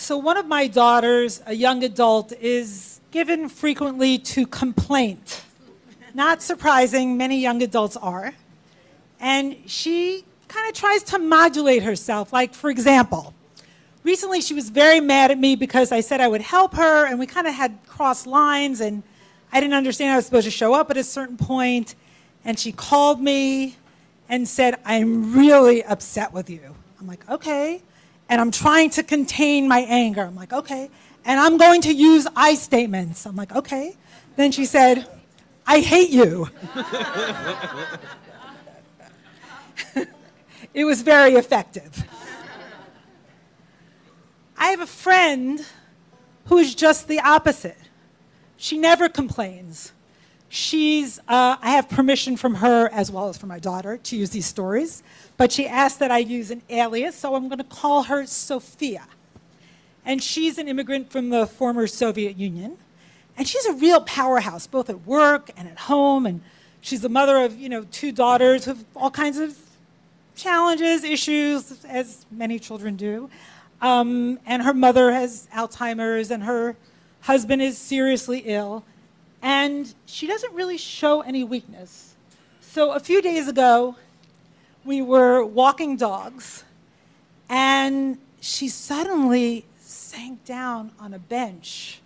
So one of my daughters, a young adult, is given frequently to complaint. Not surprising, many young adults are. And she kind of tries to modulate herself. Like, for example, recently she was very mad at me because I said I would help her, and we kind of had crossed lines, and I didn't understand I was supposed to show up at a certain point. And she called me and said, "I'm really upset with you." I'm like, "Okay." And I'm trying to contain my anger. I'm like, "Okay." And I'm going to use I statements. I'm like, "Okay." Then she said, "I hate you." It was very effective. I have a friend who is just the opposite. She never complains. I have permission from her as well as from my daughter to use these stories, but she asked that I use an alias, so I'm going to call her Sophia. And she's an immigrant from the former Soviet Union, and she's a real powerhouse, both at work and at home, and she's the mother of, 2 daughters with all kinds of challenges, issues, as many children do. And her mother has Alzheimer's, and her husband is seriously ill. And she doesn't really show any weakness. So a few days ago, we were walking dogs, and she suddenly sank down on a bench,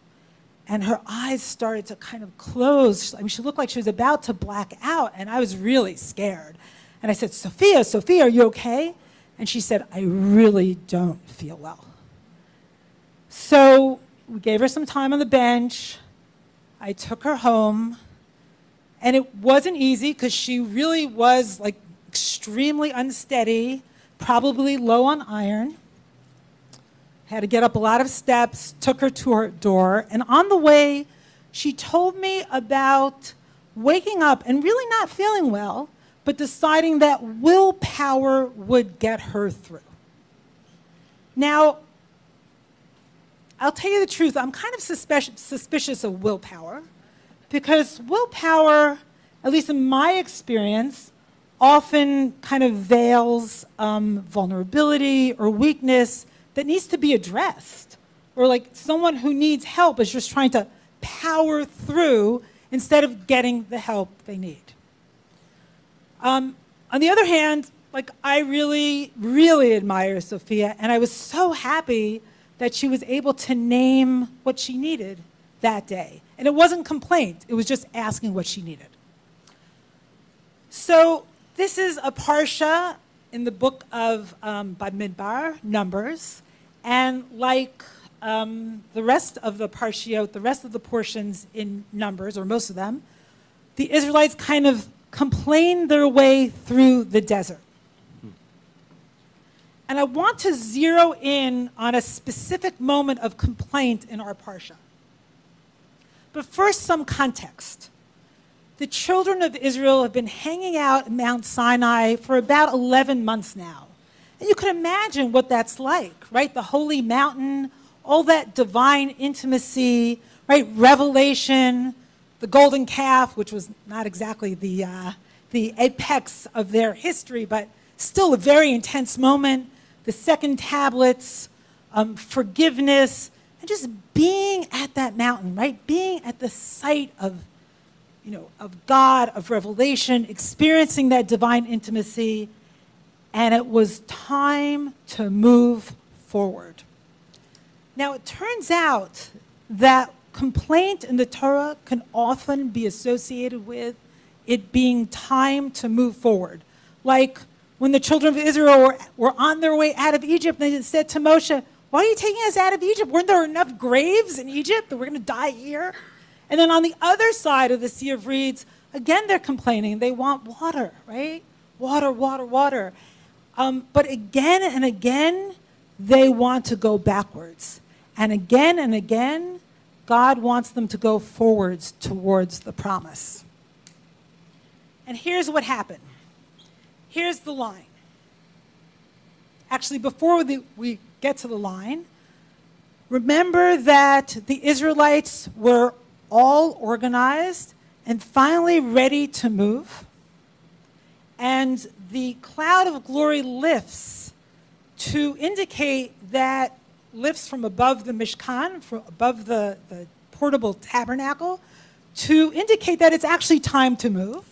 and her eyes started to kind of close. I mean, she looked like she was about to black out, and I was really scared. And I said, Sophia, are you okay?" And she said, "I really don't feel well." So we gave her some time on the bench. I took her home, and it wasn't easy because she really was like extremely unsteady, probably low on iron. Had to get up a lot of steps, took her to her door, and on the way, she told me about waking up and really not feeling well, but deciding that willpower would get her through. Now, I'll tell you the truth, I'm kind of suspicious of willpower, because willpower, at least in my experience, often kind of veils vulnerability or weakness that needs to be addressed, or like someone who needs help is just trying to power through instead of getting the help they need. On the other hand, like, I really, really admire Sophia, and I was so happy that she was able to name what she needed that day. And it wasn't complaint, it was just asking what she needed. So this is a Parsha in the book of Bamidbar, Numbers, and like the rest of the Parshiot, the rest of the portions in Numbers, or most of them, the Israelites kind of complained their way through the desert. And I want to zero in on a specific moment of complaint in our Parsha. But first, some context. The children of Israel have been hanging out at Mount Sinai for about 11 months now. And you can imagine what that's like, right? The holy mountain, all that divine intimacy, right? Revelation, the golden calf, which was not exactly the apex of their history, but still a very intense moment. The second tablets, forgiveness, and just being at that mountain, right? Being at the site of God, of revelation, experiencing that divine intimacy, and it was time to move forward. Now, it turns out that complaint in the Torah can often be associated with it being time to move forward. Like when the children of Israel were on their way out of Egypt, they said to Moshe, "Why are you taking us out of Egypt? Weren't there enough graves in Egypt that we're going to die here?" And then on the other side of the Sea of Reeds, again, they're complaining. They want water, right? Water, water, water. But again and again, they want to go backwards. And again, God wants them to go forwards towards the promise. And here's what happened. Here's the line. Actually, before we get to the line, remember that the Israelites were all organized and finally ready to move. And the cloud of glory lifts to indicate that lifts from above the Mishkan, from above the portable tabernacle, to indicate that it's actually time to move.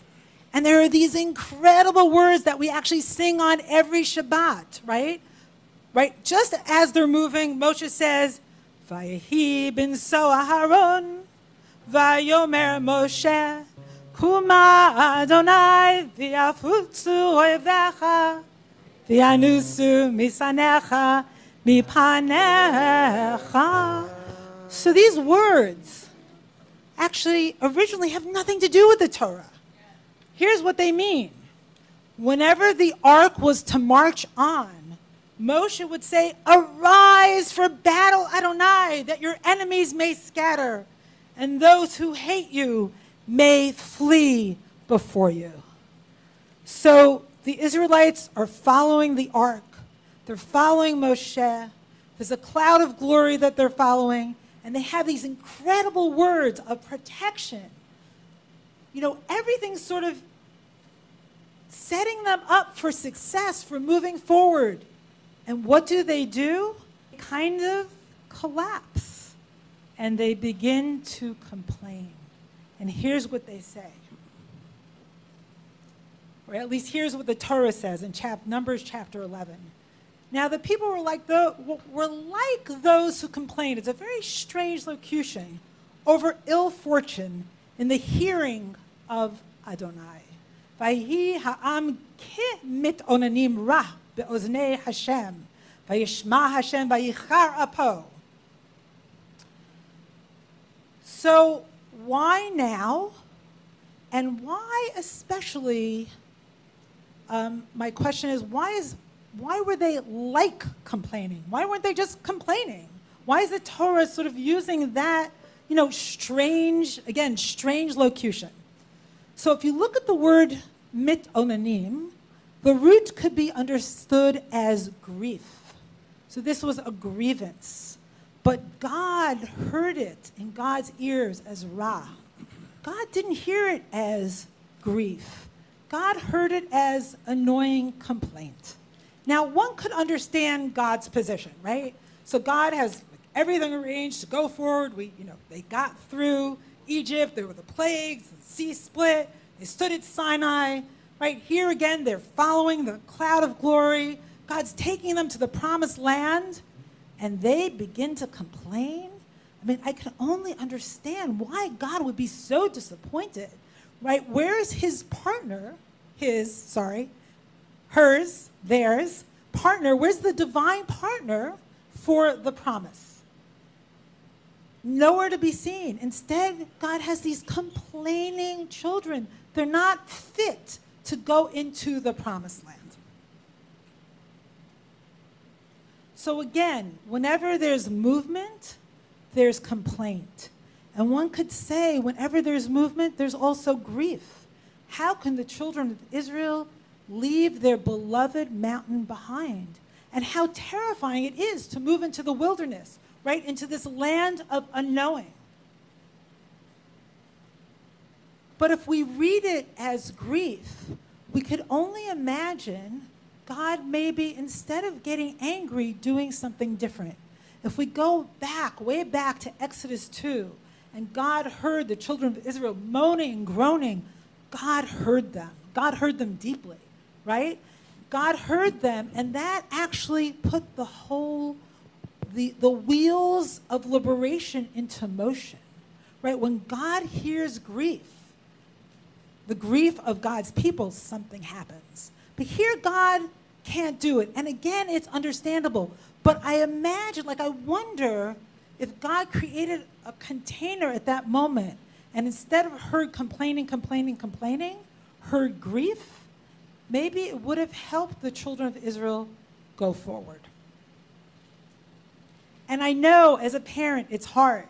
And there are these incredible words that we actually sing on every Shabbat, right? Right? Just as they're moving, Moshe says, Vayehi bin so Aharon, Vayomer Moshe, Kuma Adonai, V'yafutzu oivdecha, V'yanusu misanecha, mipanecha. So these words actually originally have nothing to do with the Torah. Here's what they mean. Whenever the ark was to march on, Moshe would say, arise for battle, Adonai, that your enemies may scatter, and those who hate you may flee before you. So the Israelites are following the ark. They're following Moshe. There's a cloud of glory that they're following, and they have these incredible words of protection. You know, everything's sort of setting them up for success, for moving forward. And what do? They kind of collapse. And they begin to complain. And here's what they say. Or at least here's what the Torah says in Numbers chapter 11. Now the people were like those who complained. It's a very strange locution over ill fortune in the hearing of Adonai. Vayhi ha'am ki mitonanim ra be'oznei Hashem, vayishma Hashem vayichar apo. So why now? And why especially, my question is, why were they like complaining? Why weren't they just complaining? Why is the Torah sort of using that, strange locution? So if you look at the word mitonanim, the root could be understood as grief. So this was a grievance. But God heard it in God's ears as ra. God didn't hear it as grief. God heard it as annoying complaint. Now, one could understand God's position, right? So God has everything arranged to go forward. They got through Egypt. There were the plagues, the sea split. They stood at Sinai. Right here again, they're following the cloud of glory. God's taking them to the promised land, and they begin to complain. I mean, I can only understand why God would be so disappointed, right? Where is his partner? Theirs partner. Where's the divine partner for the promise? Nowhere to be seen. Instead, God has these complaining children. They're not fit to go into the promised land. So again, whenever there's movement, there's complaint. And one could say, whenever there's movement, there's also grief. How can the children of Israel leave their beloved mountain behind? And how terrifying it is to move into the wilderness, right, into this land of unknowing. But if we read it as grief, we could only imagine God maybe, instead of getting angry, doing something different. If we go back, way back to Exodus 2, and God heard the children of Israel moaning and groaning, God heard them. God heard them deeply, right? God heard them, and that actually put the wheels of liberation into motion, right? When God hears grief, the grief of God's people, something happens. But here God can't do it. And again, it's understandable. But I wonder if God created a container at that moment, and instead of heard complaining, heard grief, maybe it would have helped the children of Israel go forward. And I know as a parent, it's hard,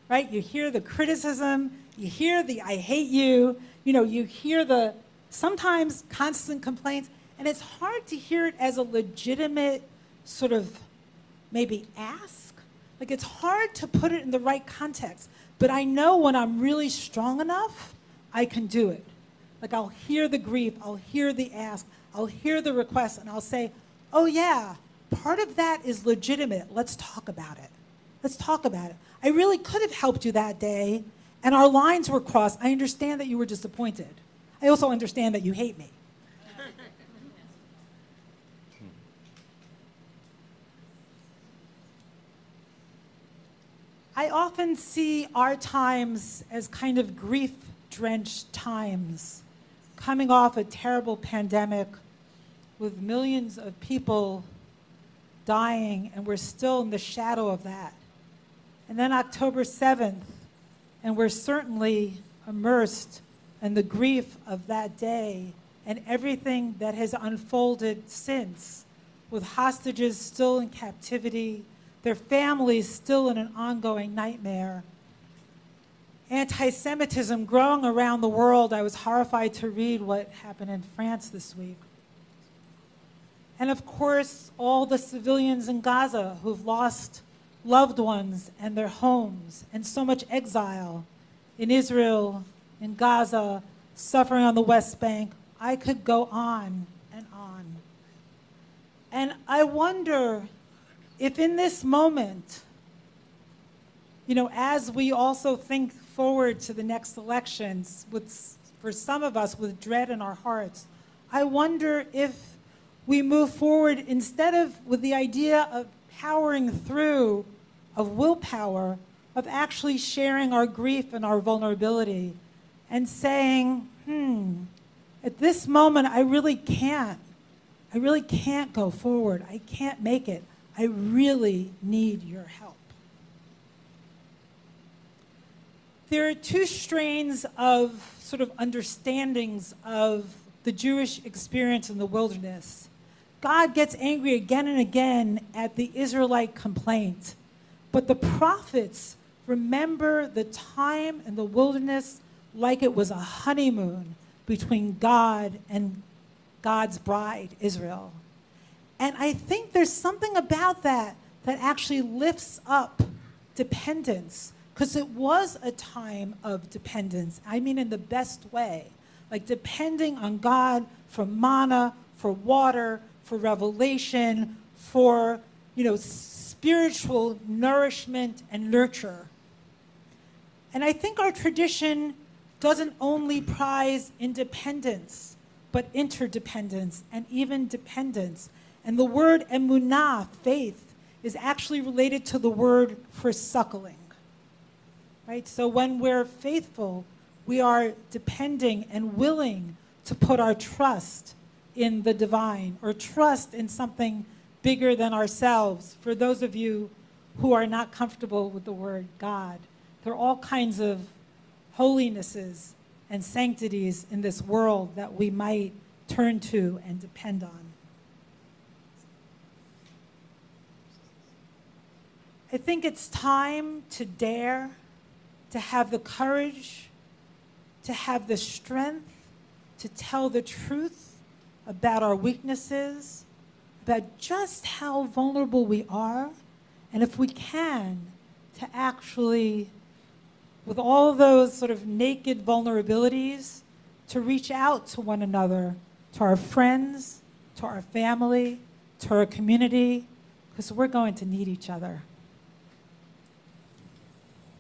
right? You hear the criticism, you hear the I hate you, you hear the sometimes constant complaints, and it's hard to hear it as a legitimate sort of maybe ask. Like, it's hard to put it in the right context. But I know when I'm really strong enough, I can do it. Like, I'll hear the grief, I'll hear the ask, I'll hear the request, and I'll say, oh yeah, part of that is legitimate. Let's talk about it. Let's talk about it. I really could have helped you that day, and our lines were crossed. I understand that you were disappointed. I also understand that you hate me. I often see our times as kind of grief-drenched times, coming off a terrible pandemic with millions of people dying, and we're still in the shadow of that. And then October 7th, and we're certainly immersed in the grief of that day and everything that has unfolded since, with hostages still in captivity, their families still in an ongoing nightmare. Anti-Semitism growing around the world. I was horrified to read what happened in France this week. And of course, all the civilians in Gaza who've lost loved ones and their homes, and so much exile in Israel, in Gaza, suffering on the West Bank. I could go on and on. And I wonder if in this moment, as we also think forward to the next elections, for some of us with dread in our hearts, I wonder if we move forward instead of with the idea of powering through, of willpower, of actually sharing our grief and our vulnerability and saying, at this moment, I really can't go forward. I can't make it. I really need your help. There are two strains of sort of understandings of the Jewish experience in the wilderness. God gets angry again and again at the Israelite complaint, but the prophets remember the time in the wilderness like it was a honeymoon between God and God's bride, Israel. And I think there's something about that that actually lifts up dependence, because it was a time of dependence. I mean in the best way, like depending on God for manna, for water, for revelation, for spiritual nourishment and nurture. And I think our tradition doesn't only prize independence, but interdependence and even dependence. And the word emunah, faith, is actually related to the word for suckling. Right? So when we're faithful, we are depending and willing to put our trust in the divine, or trust in something bigger than ourselves. For those of you who are not comfortable with the word God, there are all kinds of holinesses and sanctities in this world that we might turn to and depend on. I think it's time to dare, to have the courage, to have the strength to tell the truth about our weaknesses, about just how vulnerable we are, and if we can, to actually, with all those sort of naked vulnerabilities, to reach out to one another, to our friends, to our family, to our community, because we're going to need each other.